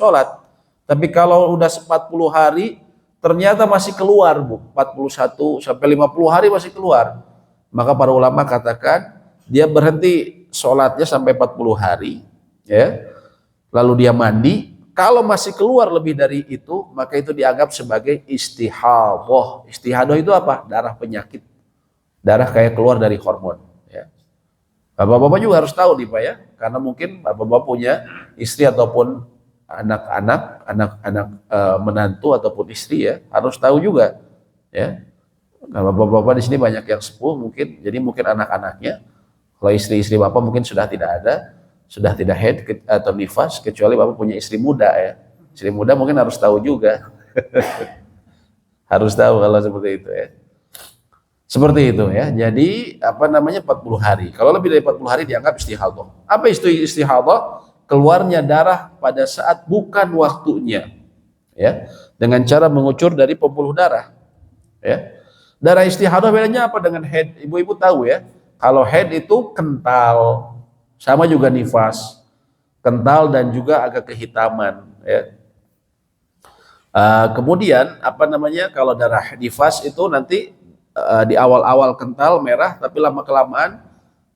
sholat. Tapi kalau udah 40 hari ternyata masih keluar, Bu, 41 sampai 50 hari masih keluar, maka para ulama katakan dia berhenti sholatnya sampai 40 hari, ya. Lalu dia mandi. Kalau masih keluar lebih dari itu, maka itu dianggap sebagai istihadhah. Istihadhah itu apa? Darah penyakit. Darah kayak keluar dari hormon, ya. Bapak-bapak juga harus tahu nih Pak ya, karena mungkin bapak-bapak punya istri ataupun anak-anak menantu ataupun istri, ya, harus tahu juga, ya. Nah, bapak-bapak di sini banyak yang sepuh mungkin, jadi mungkin anak-anaknya, kalau istri-istri bapak mungkin sudah tidak ada, sudah tidak haid atau nifas, kecuali bapak punya istri muda, ya. Istri muda mungkin harus tahu juga, harus tahu kalau seperti itu, ya. Seperti itu, ya. Jadi 40 hari. Kalau lebih dari 40 hari dianggap istihadhah. Apa itu istihadhah? Keluarnya darah pada saat bukan waktunya, ya. Dengan cara mengucur dari pembuluh darah, ya. Darah istihadhah bedanya apa dengan haid? Ibu-ibu tahu, ya. Kalau haid itu kental, sama juga nifas, kental dan juga agak kehitaman, ya. Kemudian kalau darah nifas itu nanti di awal-awal kental merah, tapi lama kelamaan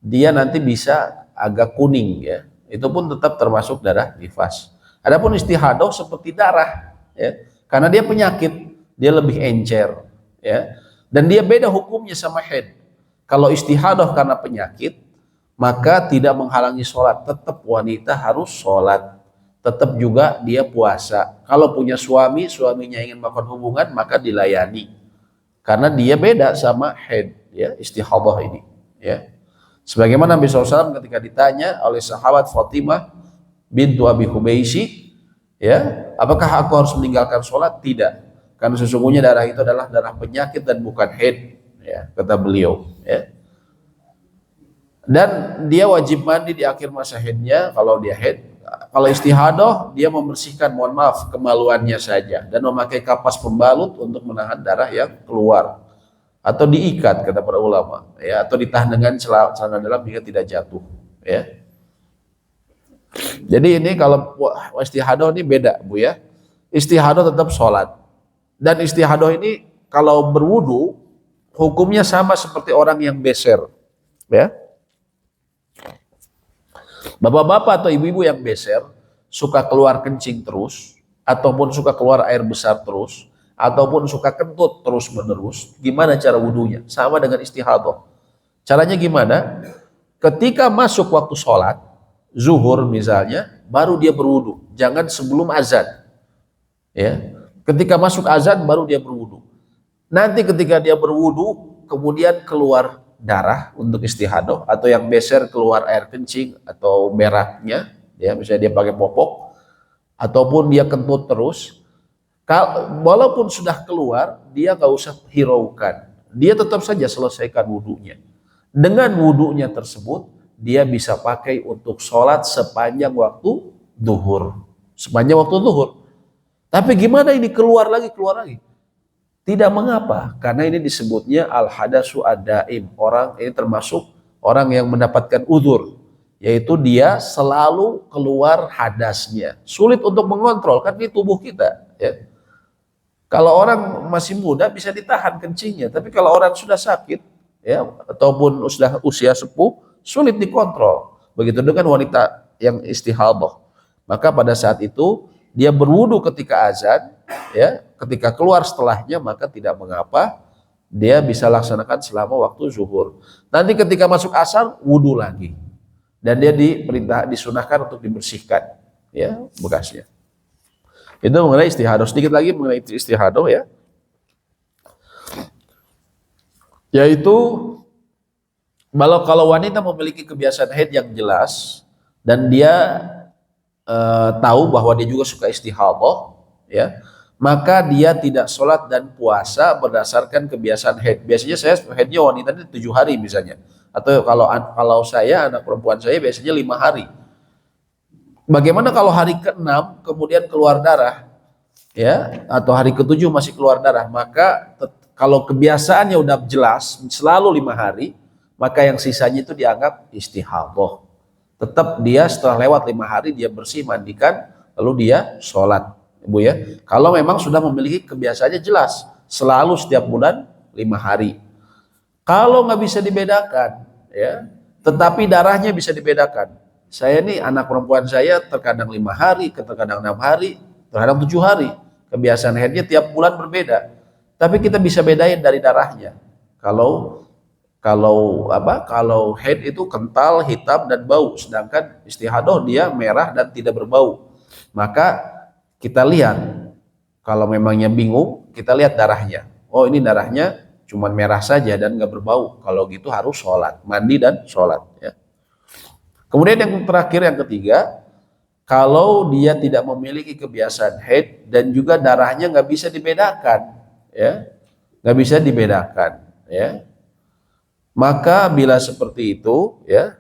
dia nanti bisa agak kuning, ya. Itu pun tetap termasuk darah nifas. Adapun istihadhah seperti darah, ya, karena dia penyakit, dia lebih encer, ya, dan dia beda hukumnya sama haid. Kalau istihadhah karena penyakit, maka tidak menghalangi sholat, tetap wanita harus sholat, tetap juga dia puasa. Kalau punya suami, suaminya ingin melakukan hubungan, maka dilayani. Karena dia beda sama haid, ya, istihadhah ini, ya. Sebagaimana Nabi SAW ketika ditanya oleh sahabat Fatimah bintu Abi Hubaisy, ya, apakah aku harus meninggalkan sholat? Tidak, karena sesungguhnya darah itu adalah darah penyakit dan bukan haid, ya, kata beliau, ya. Dan dia wajib mandi di akhir masa haidnya kalau dia haid. Kalau istihadhah dia membersihkan, mohon maaf, kemaluannya saja dan memakai kapas pembalut untuk menahan darah yang keluar, atau diikat kata para ulama, ya, atau ditahan dengan celana dalam hingga tidak jatuh, ya. Jadi ini kalau istihadhah ini beda, Bu, ya. Istihadhah tetap sholat, dan istihadhah ini kalau berwudu hukumnya sama seperti orang yang beser, ya. Bapak-bapak atau ibu-ibu yang beser, suka keluar kencing terus, ataupun suka keluar air besar terus, ataupun suka kentut terus menerus, gimana cara wudunya? Sama dengan istihadhah. Caranya gimana? Ketika masuk waktu sholat, zuhur misalnya, baru dia berwudu. Jangan sebelum azan, ya. Ketika masuk azan baru dia berwudu. Nanti ketika dia berwudu, kemudian keluar darah untuk istihadhah, atau yang beser keluar air kencing atau beraknya, ya, misalnya dia pakai popok, ataupun dia kentut terus, walaupun sudah keluar, dia nggak usah hiraukan, dia tetap saja selesaikan wudunya. Dengan wudunya tersebut, dia bisa pakai untuk sholat sepanjang waktu duhur, sepanjang waktu duhur. Tapi gimana ini keluar lagi? Tidak mengapa, karena ini disebutnya al-hadasu ad-daim. Orang ini termasuk orang yang mendapatkan udzur, yaitu dia selalu keluar hadasnya. Sulit untuk mengontrol, kan di tubuh kita, ya. Kalau orang masih muda bisa ditahan kencingnya, tapi kalau orang sudah sakit, ya, ataupun sudah usia sepuh, sulit dikontrol. Begitu dengan wanita yang istihadhah. Maka pada saat itu dia berwudu ketika azan, ya, ketika keluar setelahnya maka tidak mengapa, dia bisa laksanakan selama waktu zuhur. Nanti ketika masuk asar wudu lagi, dan dia disunahkan untuk dibersihkan, ya, bekasnya. Itu mengenai istihadhah. Sedikit lagi mengenai istihadhah, ya, yaitu kalau wanita memiliki kebiasaan haid yang jelas dan dia tahu bahwa dia juga suka istihadhah, ya, maka dia tidak sholat dan puasa berdasarkan kebiasaan haid. Biasanya saya haidnya wanita itu 7 hari misalnya, atau kalau saya, anak perempuan saya biasanya 5 hari. Bagaimana kalau hari ke-6 kemudian keluar darah, ya, atau hari ke-7 masih keluar darah? Maka kalau kebiasaannya udah jelas selalu 5 hari, maka yang sisanya itu dianggap istihadhah. Tetap dia setelah lewat 5 hari dia bersih, mandikan, lalu dia sholat, Ibu ya. Kalau memang sudah memiliki kebiasaannya jelas, selalu setiap bulan 5 hari. Kalau nggak bisa dibedakan, ya, tetapi darahnya bisa dibedakan. Saya nih anak perempuan saya terkadang 5 hari, terkadang 6 hari, terkadang 7 hari. Kebiasaan haidnya tiap bulan berbeda. Tapi kita bisa bedain dari darahnya. Kalau kalau haid itu kental, hitam dan bau, sedangkan istihadah dia merah dan tidak berbau. Maka kita lihat, kalau memangnya bingung, kita lihat darahnya. Oh, ini darahnya cuman merah saja dan nggak berbau. Kalau gitu harus sholat, mandi dan sholat. Ya. Kemudian yang terakhir, yang ketiga, kalau dia tidak memiliki kebiasaan haid dan juga darahnya nggak bisa dibedakan, ya, nggak bisa dibedakan, ya. Maka bila seperti itu, ya,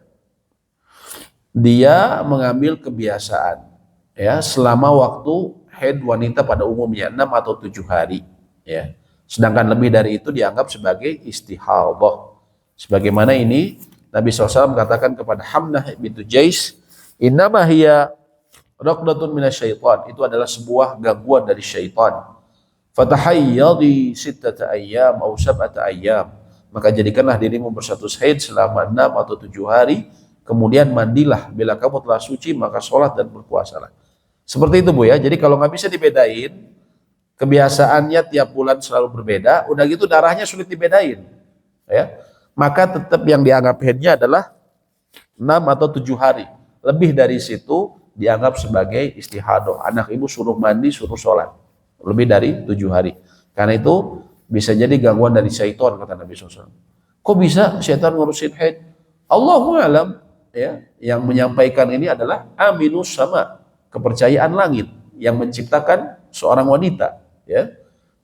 dia mengambil kebiasaan, ya, selama waktu haid wanita pada umumnya 6 atau 7 hari, ya. Sedangkan lebih dari itu dianggap sebagai istihadah. Sebagaimana ini Nabi SAW katakan kepada Hamnah bintu Jais, innama hiya raqdatun minasyaitan, itu adalah sebuah gangguan dari syaitan. Fatahayyadi sittata ayyam aw sab'ata ayyam, maka jadikanlah dirimu berstatus haid selama 6 atau 7 hari, kemudian mandilah, bila kamu telah suci maka sholat dan berpuasalah. Seperti itu Bu ya. Jadi kalau nggak bisa dibedain, kebiasaannya tiap bulan selalu berbeda, udah gitu darahnya sulit dibedain, ya, maka tetap yang dianggap haidnya adalah 6 atau 7 hari. Lebih dari situ dianggap sebagai istihadah. Anak ibu suruh mandi, suruh sholat. Lebih dari 7 hari. Karena itu bisa jadi gangguan dari syaitan, kata Nabi SAW. Kok bisa syaitan ngurusin haid? Allahu a'lam, ya. Yang menyampaikan ini adalah aminus sama, kepercayaan langit yang menciptakan seorang wanita, ya.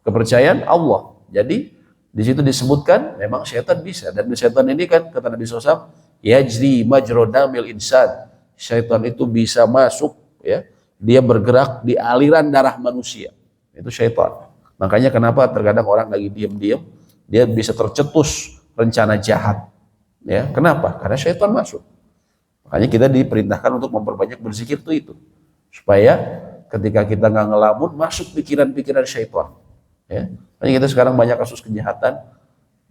Kepercayaan Allah. Jadi di situ disebutkan memang syaitan bisa, dan syaitan ini kan kata Nabi SAW, yajri majrodamil insan. Syaitan itu bisa masuk, ya. Dia bergerak di aliran darah manusia. Itu syaitan. Makanya kenapa terkadang orang lagi diam-diam dia bisa tercetus rencana jahat. Ya, kenapa? Karena syaitan masuk. Makanya kita diperintahkan untuk memperbanyak berzikir itu. Supaya ketika kita nggak ngelamun masuk pikiran-pikiran syaitan. Ya. Makanya kita sekarang banyak kasus kejahatan.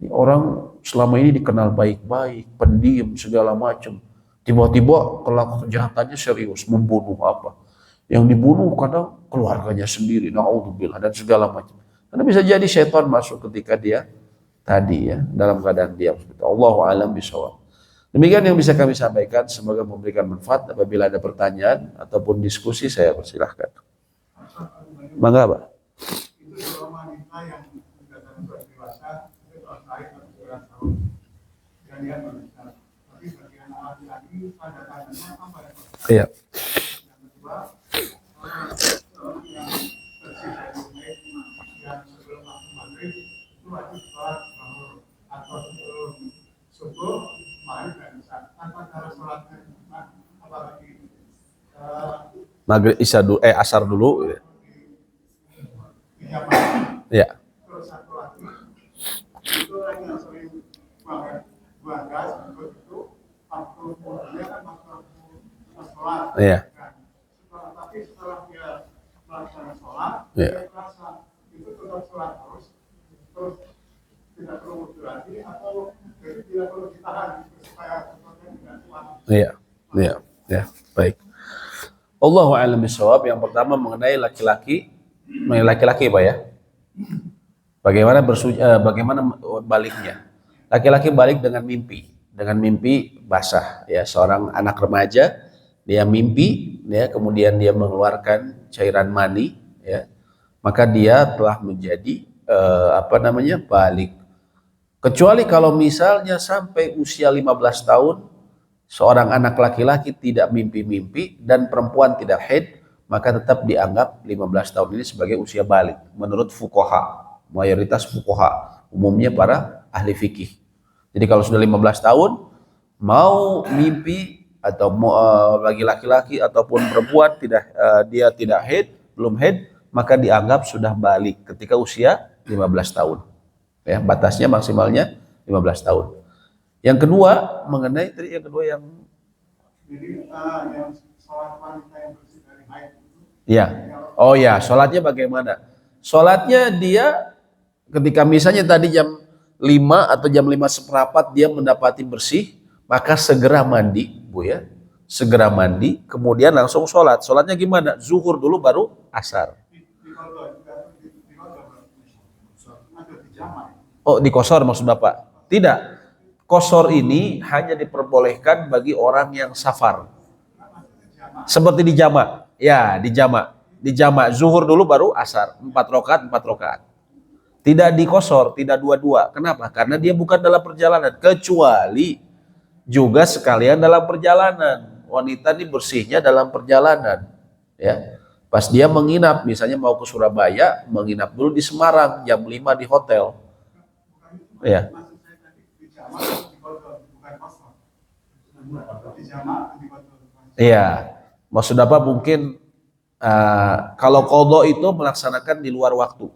Ini orang selama ini dikenal baik-baik, pendiam segala macam. Tiba-tiba kejahatannya serius, membunuh apa? Yang dibunuh kadang keluarganya sendiri, naudzubillah, dan segala macam. Karena bisa jadi syaitan masuk ketika dia tadi, ya, dalam keadaan diam. Allahu a'lam bishawab. Demikian yang bisa kami sampaikan, semoga memberikan manfaat. Apabila ada pertanyaan ataupun diskusi, saya persilahkan. Mangga, Pak. Iya. Maghrib isya dulu, asar dulu. Ya. Iya. Iya. Iya. Iya. Ya, baik. Allahu a'lam bishawab. Yang pertama mengenai laki-laki, Pak ya. Bagaimana baliknya? Laki-laki balik dengan mimpi basah, ya. Seorang anak remaja dia mimpi, ya, kemudian dia mengeluarkan cairan mani, ya, maka dia telah menjadi balik. Kecuali kalau misalnya sampai usia 15 tahun seorang anak laki-laki tidak mimpi-mimpi dan perempuan tidak haid, maka tetap dianggap 15 tahun ini sebagai usia balik menurut fuqaha, mayoritas fuqaha, umumnya para ahli fikih. Jadi kalau sudah 15 tahun mau mimpi atau bagi laki-laki ataupun perempuan dia tidak haid, belum haid, maka dianggap sudah balik ketika usia 15 tahun. Ya, batasnya maksimalnya 15 tahun. Yang kedua mengenai tadi yang sholat wanita yang bersih dari haid itu Iya. Oh ya, sholatnya bagaimana? Sholatnya dia ketika misalnya tadi jam 5 atau jam 5 seperempat dia mendapati bersih, maka segera mandi, Bu ya. Segera mandi, kemudian langsung sholat. Sholatnya gimana? Zuhur dulu baru asar. Oh, di kosor maksud Bapak? Tidak. Kosor ini hanya diperbolehkan bagi orang yang safar. Seperti di jamak. Ya, di jamak. Di jamak zuhur dulu baru asar. 4 rakaat, 4 rakaat. Tidak di kosor, tidak dua-dua. Kenapa? Karena dia bukan dalam perjalanan. Kecuali juga sekalian dalam perjalanan. Wanita ini bersihnya dalam perjalanan. Ya. Pas dia menginap, misalnya mau ke Surabaya, menginap dulu di Semarang, jam 5 di hotel. Ya. Iya. Maksud apa mungkin kalau qadha itu melaksanakan di luar waktu.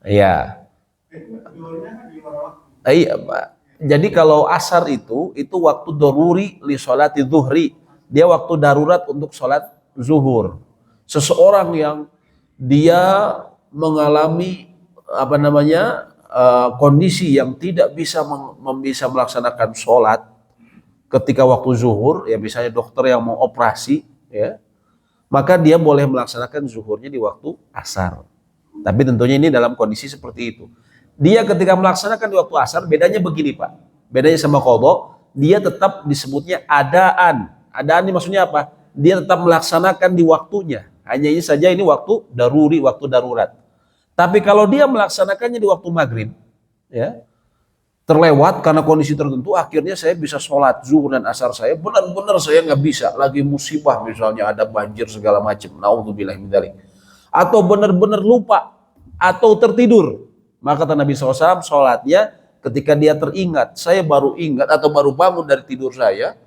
Iya. Iya, Pak. Jadi kalau asar itu waktu daruri li sholati zuhri. Dia waktu darurat untuk sholat zuhur. Seseorang yang dia mengalami apa namanya kondisi yang tidak bisa melaksanakan sholat ketika waktu zuhur, ya misalnya dokter yang mau operasi, ya, maka dia boleh melaksanakan zuhurnya di waktu asar. Tapi tentunya ini dalam kondisi seperti itu. Dia ketika melaksanakan di waktu asar, bedanya begini Pak. Bedanya sama qadha, dia tetap disebutnya adaan. Adaan ini maksudnya apa? Dia tetap melaksanakan di waktunya. Hanya ini saja ini waktu daruri, waktu darurat. Tapi kalau dia melaksanakannya di waktu maghrib, ya, terlewat karena kondisi tertentu, akhirnya saya bisa sholat zuhur dan asar saya, benar-benar saya nggak bisa. Lagi musibah misalnya ada banjir segala macam. Naudzubillah min dzalik. Atau benar-benar lupa atau tertidur, maka kata Nabi SAW, sholatnya ketika dia teringat, saya baru ingat atau baru bangun dari tidur saya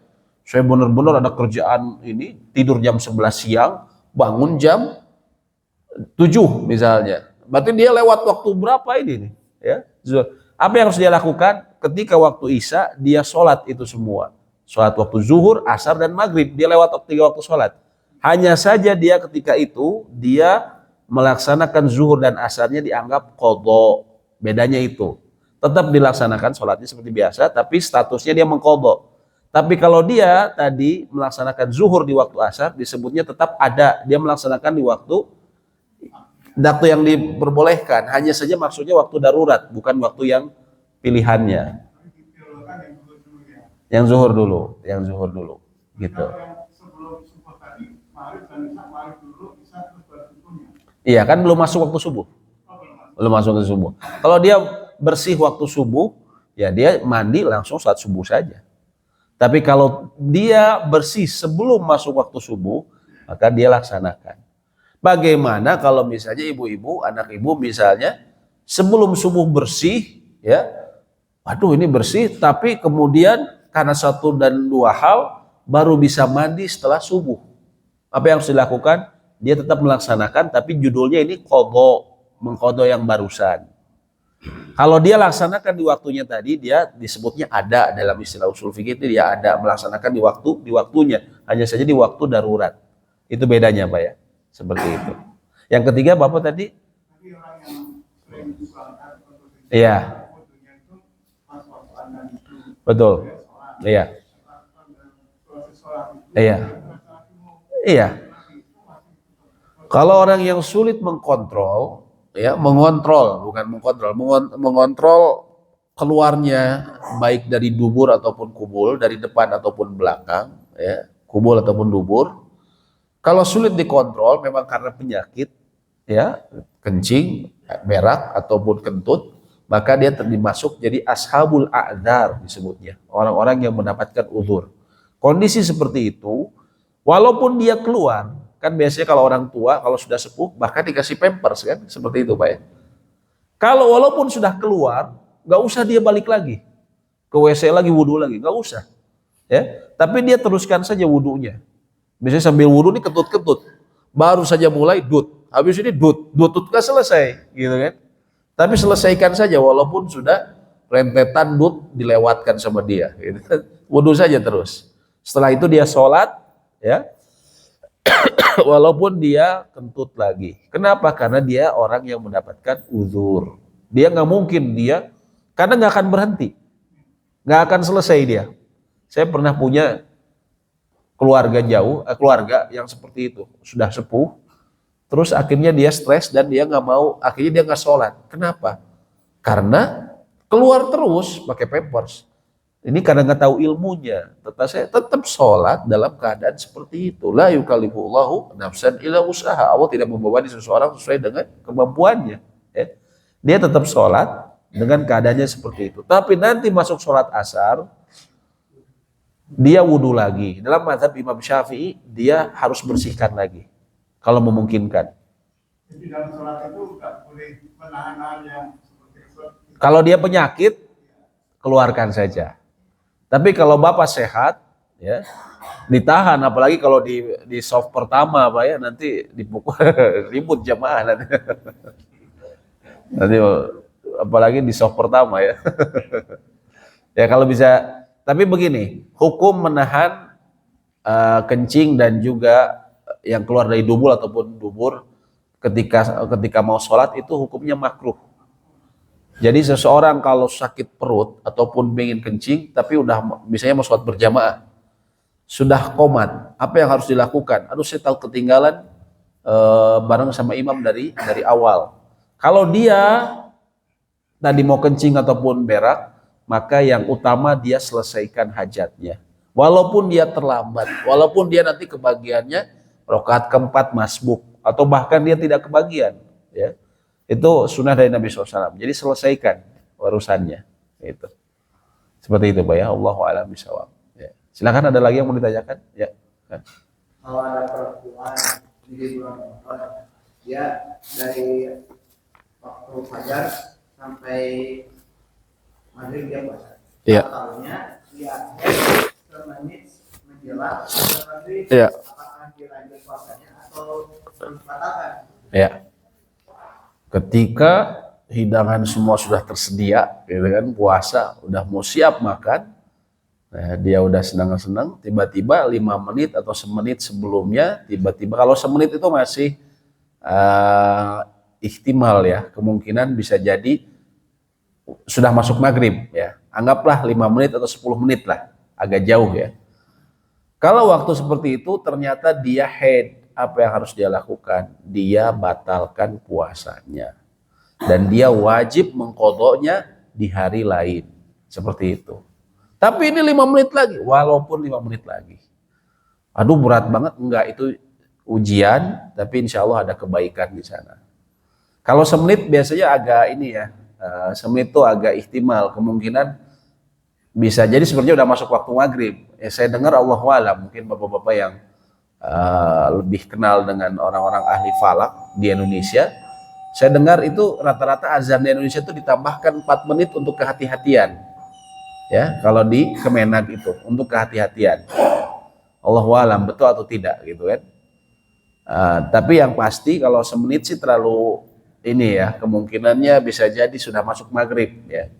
benar-benar ada kerjaan ini, tidur jam 11 siang, bangun jam 7 misalnya. Berarti dia lewat waktu berapa ini nih? Ya, apa yang harus dia lakukan? Ketika waktu Isya, dia sholat itu semua. Sholat waktu zuhur, asar, dan maghrib. Dia lewat 3 waktu sholat. Hanya saja dia ketika itu, dia melaksanakan zuhur dan asarnya dianggap qadha. Bedanya itu. Tetap dilaksanakan sholatnya seperti biasa, tapi statusnya dia mengqadha. Tapi kalau dia tadi melaksanakan zuhur di waktu asar, disebutnya tetap ada. Dia melaksanakan di waktu yang diperbolehkan. Hanya saja maksudnya waktu darurat, bukan waktu yang pilihannya. Yang zuhur dulu, gitu. Iya kan belum masuk waktu subuh. Belum masuk waktu subuh. Kalau dia bersih waktu subuh, ya dia mandi langsung saat subuh saja. Tapi kalau dia bersih sebelum masuk waktu subuh, maka dia laksanakan. Bagaimana kalau misalnya ibu-ibu, anak ibu misalnya sebelum subuh bersih, ya, waduh ini bersih, tapi kemudian karena 1 dan 2 hal baru bisa mandi setelah subuh. Apa yang harus dilakukan? Dia tetap melaksanakan, tapi judulnya ini qadha, mengqadha yang barusan. Kalau dia laksanakan di waktunya tadi, dia disebutnya ada, dalam istilah usul fikih itu dia ada, melaksanakan di waktunya, hanya saja di waktu darurat. Itu bedanya Pak ya, seperti itu. Yang ketiga Bapak tadi? Iya. Betul. Iya. Iya. Iya. Kalau orang yang sulit mengkontrol, ya, mengontrol keluarnya baik dari dubur ataupun kubul, dari depan ataupun belakang, ya, kubul ataupun dubur. Kalau sulit dikontrol memang karena penyakit, ya, kencing, berak ataupun kentut, maka dia termasuk jadi ashabul a'dzar disebutnya, orang-orang yang mendapatkan uzur. Kondisi seperti itu, walaupun dia keluar, kan biasanya kalau orang tua kalau sudah sepuh bahkan dikasih pampers kan, seperti itu Pak ya. Kalau walaupun sudah keluar, nggak usah dia balik lagi ke WC lagi, wudhu lagi, nggak usah, ya. Tapi dia teruskan saja wudhunya. Biasanya sambil wudhu nih ketut-ketut, baru saja mulai dut, habis ini dut kan selesai, gitu kan. Tapi selesaikan saja walaupun sudah rentetan dut dilewatkan sama dia, gitu. Wudhu saja terus. Setelah itu dia sholat, ya. walaupun dia kentut lagi. Kenapa? Karena dia orang yang mendapatkan uzur. Dia nggak mungkin karena nggak akan berhenti, nggak akan selesai dia. Saya pernah punya keluarga jauh, keluarga yang seperti itu, sudah sepuh, terus akhirnya dia stres dan dia nggak mau, akhirnya dia nggak sholat. Kenapa? Karena keluar terus pakai pampers. Ini karena nggak tahu ilmunya. Tetapi saya tetap sholat dalam keadaan seperti itu. La yukallifullahu nafsan illa usaha. Allah tidak membebani seseorang sesuai dengan kemampuannya. Ya. Dia tetap sholat dengan keadaannya seperti itu. Tapi nanti masuk sholat asar, dia wudhu lagi. Dalam mazhab Imam Syafi'i, dia harus bersihkan lagi. Kalau memungkinkan. Jadi dalam sholat itu nggak boleh menahan yang seperti itu. Kalau dia penyakit, keluarkan saja. Tapi kalau bapak sehat, ya ditahan. Apalagi kalau di soft pertama, pak ya nanti dipukul ribut jamaah nanti. Nanti apalagi di soft pertama ya. Ya kalau bisa. Tapi begini, hukum menahan kencing dan juga yang keluar dari dubur ataupun dubur ketika mau sholat itu hukumnya makruh. Jadi seseorang kalau sakit perut ataupun ingin kencing, tapi udah misalnya mau sholat berjamaah, sudah qomat, apa yang harus dilakukan? Aduh saya tahu ketinggalan bareng sama imam dari awal. Kalau dia tadi mau kencing ataupun berak, maka yang utama dia selesaikan hajatnya. Walaupun dia terlambat, walaupun dia nanti kebagiannya rakaat keempat masbuk, atau bahkan dia tidak kebagian, ya. Itu sunnah dari Nabi SAW. Jadi selesaikan urusannya. Itu. Seperti itu, Pak ya. Allahu a'lam bishawab. Ya. Silakan, ada lagi yang mau ditanyakan? Ya. Kalau ada perempuan di bulan Ramadan, dia dari waktu fajar sampai maghrib dia puasa. Iya. Tahunya dia semenit menjelang maghrib. Iya. Apakah dia lanjut puasanya atau dibatalkan? Ya. Ketika hidangan semua sudah tersedia, gitu kan, puasa udah mau siap makan, nah, dia udah senang-senang, tiba-tiba 5 menit atau semenit sebelumnya, tiba-tiba kalau semenit itu masih ihtimal ya, kemungkinan bisa jadi sudah masuk maghrib ya. Anggaplah 5 menit atau 10 menit lah, agak jauh ya. Kalau waktu seperti itu ternyata dia haid, apa yang harus dia lakukan? Dia batalkan puasanya. Dan dia wajib mengqadanya di hari lain. Seperti itu. Tapi ini 5 menit lagi. Walaupun 5 menit lagi. Aduh berat banget. Enggak, itu ujian. Tapi insya Allah ada kebaikan di sana. Kalau semenit biasanya agak ini ya. Semenit itu agak ihtimal. Kemungkinan bisa jadi sebenarnya udah masuk waktu maghrib. Saya dengar Allahu a'lam. Mungkin bapak-bapak yang lebih kenal dengan orang-orang ahli falak di Indonesia, saya dengar itu rata-rata azan di Indonesia itu ditambahkan 4 menit untuk kehati-hatian ya, kalau di Kemenag itu untuk kehati-hatian. Allahu a'lam betul atau tidak gitu kan. Tapi yang pasti kalau semenit sih terlalu ini ya, kemungkinannya bisa jadi sudah masuk maghrib ya,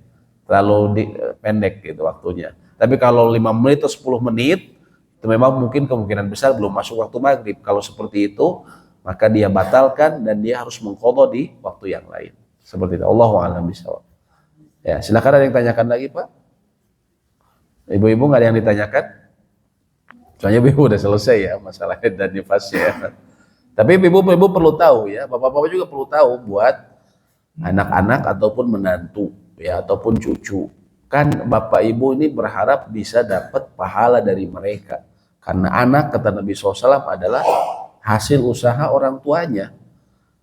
terlalu pendek gitu waktunya. Tapi kalau 5 menit atau 10 menit itu memang mungkin kemungkinan besar belum masuk waktu maghrib. Kalau seperti itu, maka dia batalkan dan dia harus mengqadha di waktu yang lain. Seperti itu. Allahu a'lam bishawab. Ya, silakan, ada yang tanyakan lagi, Pak? Ibu-ibu nggak ada yang ditanyakan? Soalnya ibu udah selesai ya masalah haid dan nifas ya. Tapi ibu perlu tahu ya, bapak-bapak juga perlu tahu buat anak-anak ataupun menantu ya ataupun cucu. Kan bapak ibu ini berharap bisa dapat pahala dari mereka. Karena anak, kata Nabi SAW, adalah hasil usaha orang tuanya.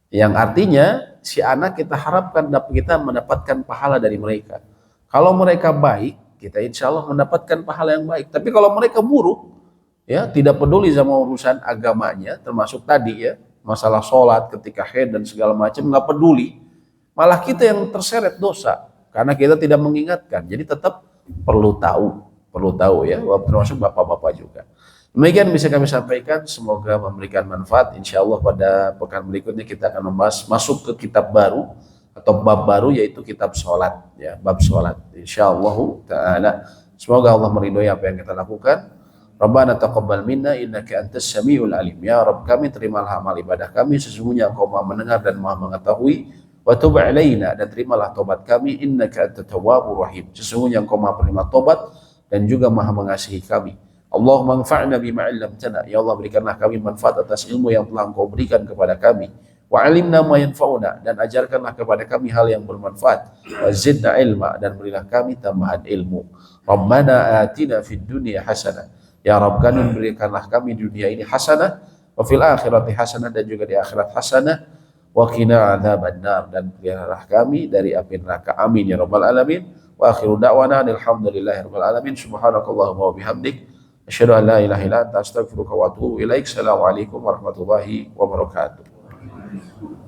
Yang artinya si anak kita harapkan kita mendapatkan pahala dari mereka. Kalau mereka baik, kita insya Allah mendapatkan pahala yang baik. Tapi kalau mereka buruk, ya tidak peduli sama urusan agamanya, termasuk tadi ya masalah sholat ketika haid dan segala macam, nggak peduli. Malah kita yang terseret dosa. Karena kita tidak mengingatkan, jadi tetap perlu tahu ya, termasuk bapak-bapak juga. Demikian bisa kami sampaikan, semoga memberikan manfaat. Insya Allah pada pekan berikutnya kita akan membahas masuk ke kitab baru atau bab baru, yaitu kitab sholat ya, bab sholat. Insya Allah Ta'ala, semoga Allah meridhoi apa yang kita lakukan. Rabbana taqabbal minna innaka antas samiul alim. Ya Rabb kami, terimalah amal ibadah kami, sesungguhnya Engkau Maha mendengar dan Maha mengetahui. Wa tub alaina, dan terimalah tobat kami, innaka antat tawwabur rahim. Sesungguhnya Engkau Maha penerima tobat dan juga Maha mengasihi kami. Allahumma anfa'na bima 'allamtana. Ya Allah, berikanlah kami manfaat atas ilmu yang telah Engkau berikan kepada kami. Wa 'allimna ma yanfa'una, dan ajarkanlah kepada kami hal yang bermanfaat. Wa zidna ilma, dan berilah kami tambahan ilmu. Rabbana atina fid dunya hasanah. Ya Rabb kami, berikanlah kami di dunia ini hasanah, wa fil akhirati hasanah, dan juga di akhirat hasanah, wa qina adzabannar, dan peliharalah kami dari api neraka. Amin ya rabbal alamin. Wa akhiru da'wana alhamdulillahi rabbil alamin. Subhanakallahumma wa bihamdik asyhadu an la ilaha illa anta astaghfiruka wa atubu ilaik. Assalamualaikum warahmatullahi wabarakatuh.